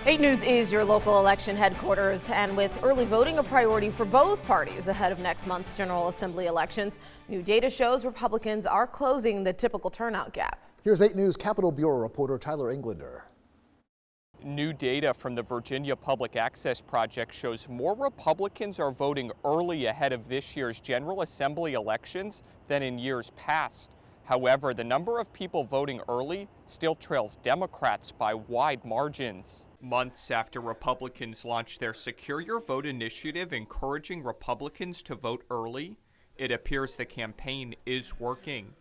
8 News is your local election headquarters, and with early voting a priority for both parties ahead of next month's General Assembly elections, new data shows Republicans are closing the typical turnout gap. Here's 8 News Capitol Bureau reporter Tyler Englander. New data from the Virginia Public Access Project shows more Republicans are voting early ahead of this year's General Assembly elections than in years past. However, the number of people voting early still trails Democrats by wide margins. Months after Republicans launched their Secure Your Vote initiative encouraging Republicans to vote early, it appears the campaign is working.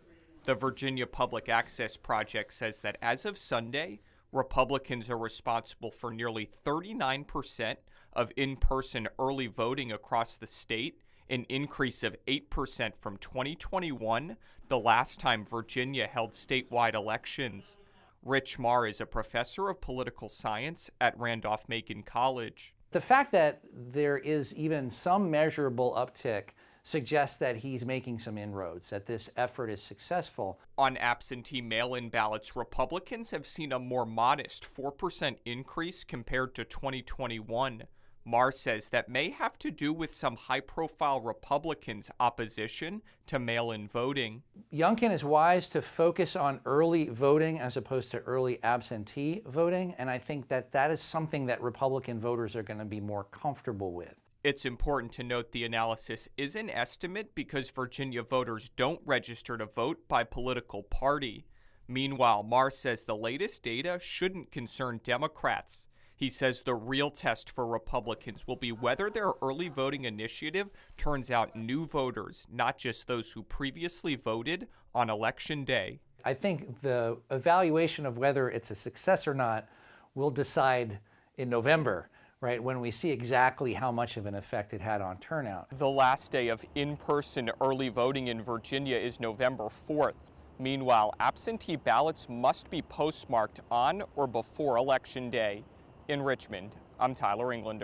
The Virginia Public Access Project says that as of Sunday, Republicans are responsible for nearly 39% of in-person early voting across the state, an increase of 8% from 2021, the last time Virginia held statewide elections. Rich Marr is a professor of political science at Randolph-Macon College. The fact that there is even some measurable uptick suggests that he's making some inroads, that this effort is successful. On absentee mail-in ballots, Republicans have seen a more modest 4% increase compared to 2021. Marr says that may have to do with some high-profile Republicans' opposition to mail-in voting. Youngkin is wise to focus on early voting as opposed to early absentee voting, and I think that that is something that Republican voters are going to be more comfortable with. It's important to note the analysis is an estimate because Virginia voters don't register to vote by political party. Meanwhile, Marr says the latest data shouldn't concern Democrats. He says the real test for Republicans will be whether their early voting initiative turns out new voters, not just those who previously voted on Election Day. I think the evaluation of whether it's a success or not will decide in November, right, when we see exactly how much of an effect it had on turnout. The last day of in-person early voting in Virginia is November 4th. Meanwhile, absentee ballots must be postmarked on or before Election Day. In Richmond, I'm Tyler Englander.